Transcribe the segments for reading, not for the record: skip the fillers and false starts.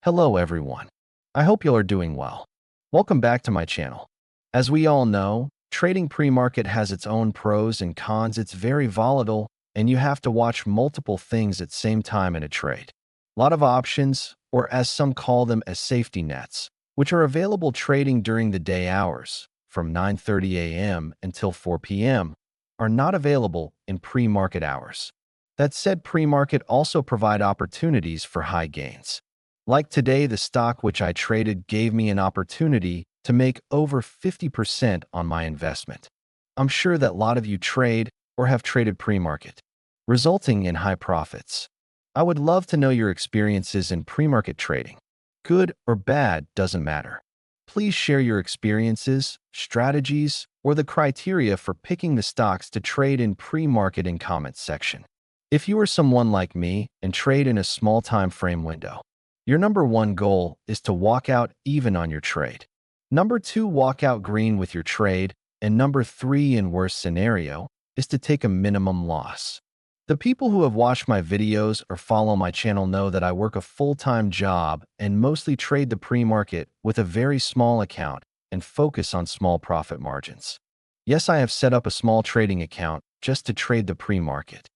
Hello everyone. I hope you are doing well. Welcome back to my channel. As we all know, trading pre-market has its own pros and cons. It's very volatile and you have to watch multiple things at the same time in a trade. A lot of options, or as some call them as safety nets, which are available trading during the day hours from 9:30 a.m. until 4 p.m., are not available in pre-market hours. That said, pre-market also provide opportunities for high gains. Like today, the stock which I traded gave me an opportunity to make over 50% on my investment. I'm sure that a lot of you trade or have traded pre-market, resulting in high profits. I would love to know your experiences in pre-market trading. Good or bad doesn't matter. Please share your experiences, strategies, or the criteria for picking the stocks to trade in pre-market in comments section. If you are someone like me and trade in a small time frame window, your number one goal is to walk out even on your trade. Number two, walk out green with your trade. And number three, in worst scenario, is to take a minimum loss. The people who have watched my videos or follow my channel know that I work a full-time job and mostly trade the pre-market with a very small account and focus on small profit margins. Yes, I have set up a small trading account just to trade the pre-market.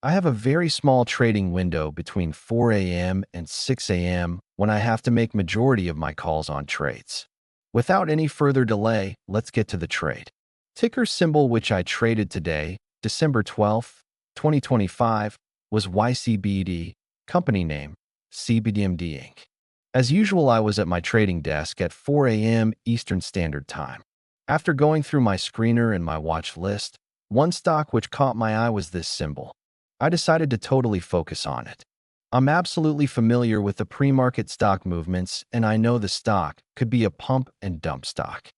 I have a very small trading window between 4 a.m. and 6 a.m. when I have to make majority of my calls on trades. Without any further delay, let's get to the trade. Ticker symbol which I traded today, December 12th, 2025, was YCBD, company name, cbdMD Inc. As usual, I was at my trading desk at 4 a.m. Eastern Standard Time. After going through my screener and my watch list, one stock which caught my eye was this symbol. I decided to totally focus on it. I'm absolutely familiar with the pre-market stock movements, and I know the stock could be a pump and dump stock,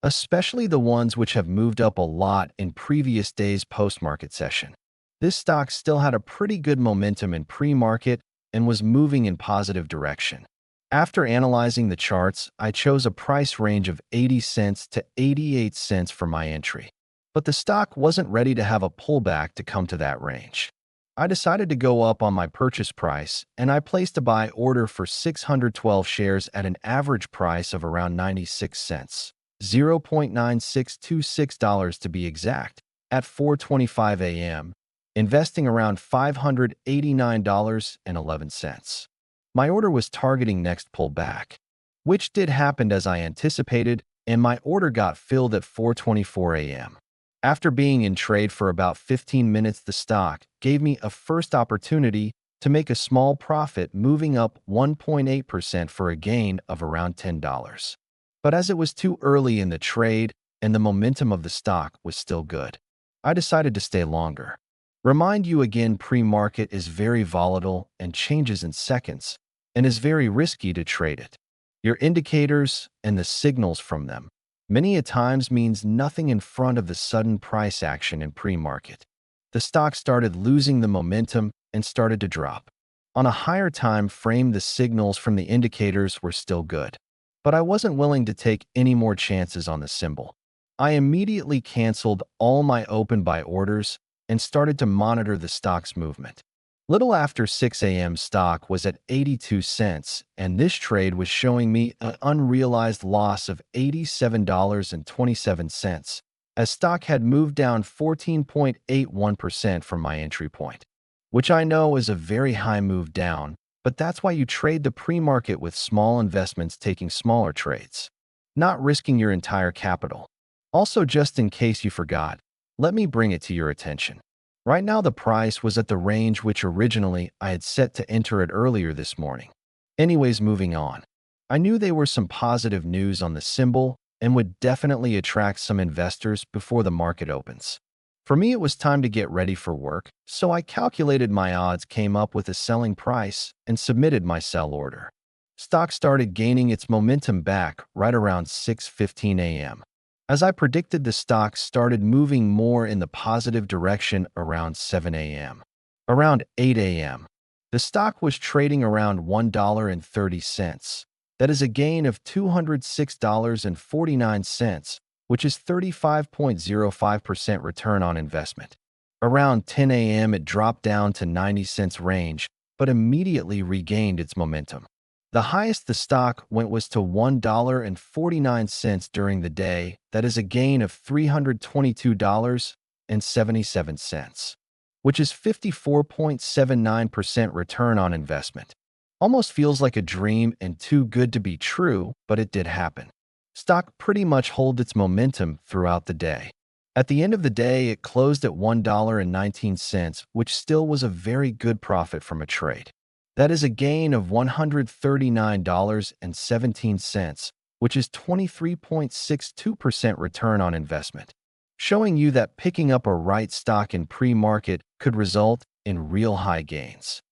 especially the ones which have moved up a lot in previous days' post-market session. This stock still had a pretty good momentum in pre-market and was moving in positive direction. After analyzing the charts, I chose a price range of 80 cents to 88 cents for my entry. But the stock wasn't ready to have a pullback to come to that range. I decided to go up on my purchase price, and I placed a buy order for 612 shares at an average price of around 96 cents, $0.9626 to be exact, at 4:25 a.m., investing around $589.11. My order was targeting next pullback, which did happen as I anticipated, and my order got filled at 4:24 a.m. After being in trade for about 15 minutes, the stock gave me a first opportunity to make a small profit, moving up 1.8% for a gain of around $10. But as it was too early in the trade and the momentum of the stock was still good, I decided to stay longer. Remind you again, pre-market is very volatile and changes in seconds, and is very risky to trade it. Your indicators and the signals from them many a times means nothing in front of the sudden price action in pre-market. The stock started losing the momentum and started to drop. On a higher time frame, the signals from the indicators were still good, but I wasn't willing to take any more chances on the symbol. I immediately canceled all my open buy orders and started to monitor the stock's movement. Little after 6 a.m., stock was at 82 cents, and this trade was showing me an unrealized loss of $87.27, as stock had moved down 14.81% from my entry point, which I know is a very high move down, but that's why you trade the pre-market with small investments, taking smaller trades, not risking your entire capital. Also, just in case you forgot, let me bring it to your attention. Right now, the price was at the range which originally I had set to enter it earlier this morning. Anyways, moving on. I knew there were some positive news on the symbol and would definitely attract some investors before the market opens. For me, it was time to get ready for work, so I calculated my odds, came up with a selling price, and submitted my sell order. Stock started gaining its momentum back right around 6:15 a.m. As I predicted, the stock started moving more in the positive direction around 7 a.m. Around 8 a.m., the stock was trading around $1.30. That is a gain of $206.49, which is 35.05% return on investment. Around 10 a.m., it dropped down to 90 cents range, but immediately regained its momentum. The highest the stock went was to $1.49 during the day. That is a gain of $322.77, which is 54.79% return on investment. Almost feels like a dream and too good to be true, but it did happen. Stock pretty much held its momentum throughout the day. At the end of the day, it closed at $1.19, which still was a very good profit from a trade. That is a gain of $139.17, which is 23.62% return on investment, showing you that picking up a right stock in pre-market could result in real high gains.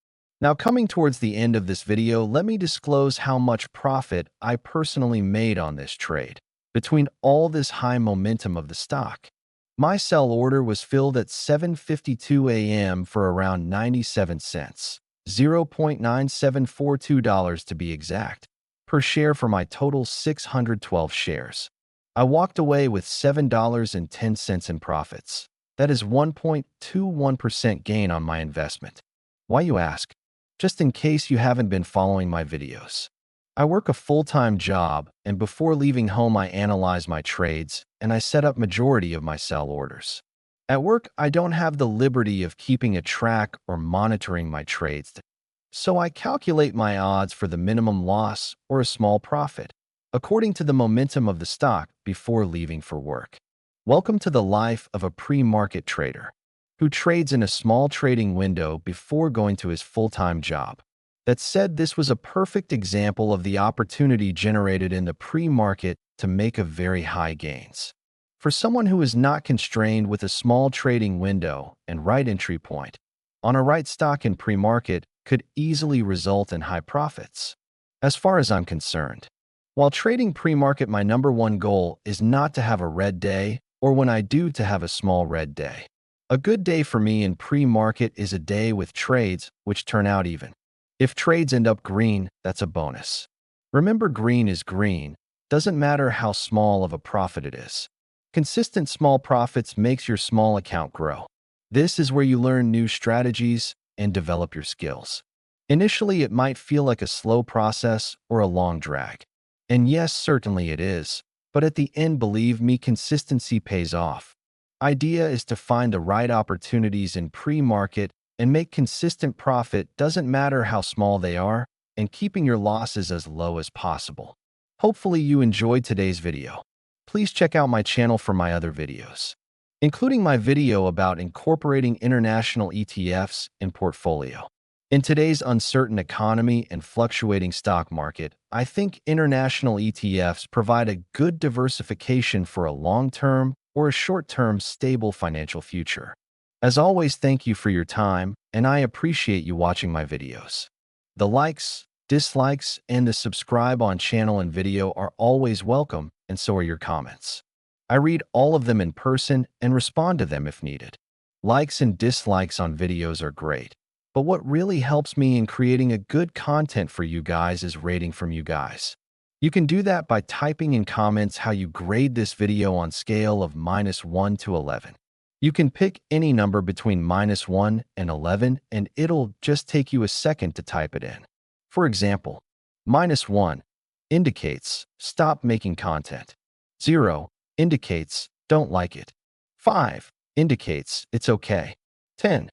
Now, coming towards the end of this video, let me disclose how much profit I personally made on this trade. Between all this high momentum of the stock, my sell order was filled at 7:52 a.m. for around 97 cents, $0.9742 to be exact, per share for my total 612 shares. I walked away with $7.10 in profits. That is 1.21% gain on my investment. Why, you ask? Just in case you haven't been following my videos. I work a full-time job, and before leaving home I analyze my trades, and I set up majority of my sell orders. At work, I don't have the liberty of keeping a track or monitoring my trades, so I calculate my odds for the minimum loss or a small profit, according to the momentum of the stock before leaving for work. Welcome to the life of a pre-market trader who trades in a small trading window before going to his full-time job. That said, this was a perfect example of the opportunity generated in the pre-market to make a very high gains. For someone who is not constrained with a small trading window and right entry point, on a right stock in pre-market could easily result in high profits. As far as I'm concerned, while trading pre-market, my number one goal is not to have a red day, or when I do, to have a small red day. A good day for me in pre-market is a day with trades which turn out even. If trades end up green, that's a bonus. Remember, green is green. Doesn't matter how small of a profit it is. Consistent small profits makes your small account grow. This is where you learn new strategies and develop your skills. Initially, it might feel like a slow process or a long drag. And yes, certainly it is. But at the end, believe me, consistency pays off. Idea is to find the right opportunities in pre-market and make consistent profit, doesn't matter how small they are, and keeping your losses as low as possible. Hopefully you enjoyed today's video. Please check out my channel for my other videos, including my video about incorporating international ETFs in portfolio. In today's uncertain economy and fluctuating stock market, I think international ETFs provide a good diversification for a long-term or a short-term stable financial future. As always, thank you for your time, and I appreciate you watching my videos. The likes, dislikes, and the subscribe on channel and video are always welcome, and so are your comments. I read all of them in person and respond to them if needed. Likes and dislikes on videos are great, but what really helps me in creating a good content for you guys is rating from you guys. You can do that by typing in comments how you grade this video on scale of -1 to 11. You can pick any number between -1 and 11, and it'll just take you a second to type it in. For example, -1 indicates stop making content. 0 indicates don't like it. 5 indicates it's okay. 10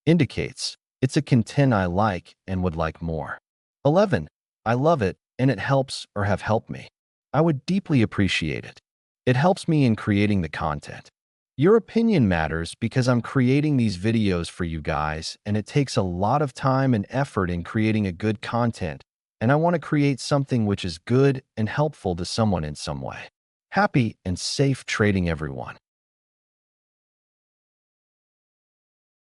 indicates it's a content I like and would like more. 11, I love it and it helps or have helped me. I would deeply appreciate it. It helps me in creating the content. Your opinion matters because I'm creating these videos for you guys, and it takes a lot of time and effort in creating a good content, and I want to create something which is good and helpful to someone in some way. Happy and safe trading, everyone.